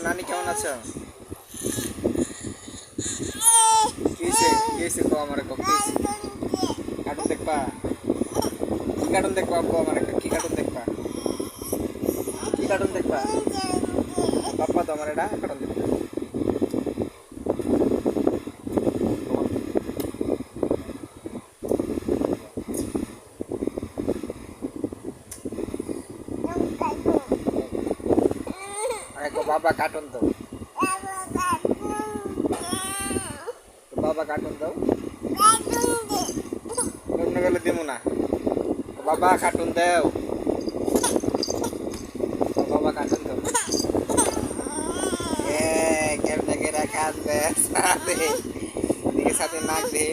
নানি কেমন আছো? কিসে কো আমারে কো কিসে কার্টুন দেখবা? কি কার্টুন দেখবা কো আমারে কি কার্টুন দেখবা? কি কার্টুন দেখবা? বাপ্পা তো আমার এটা কার্টুন দেখবা। আরে কো বাবা কার্টুন দাও। তো বাবা কার্টুন দাও। অন্য গেলে দিমু না। বাবা কার্টুন দাও। বাবা কার্টুন দাও। কেমনে করে কাঁদবে সাথে নাক দে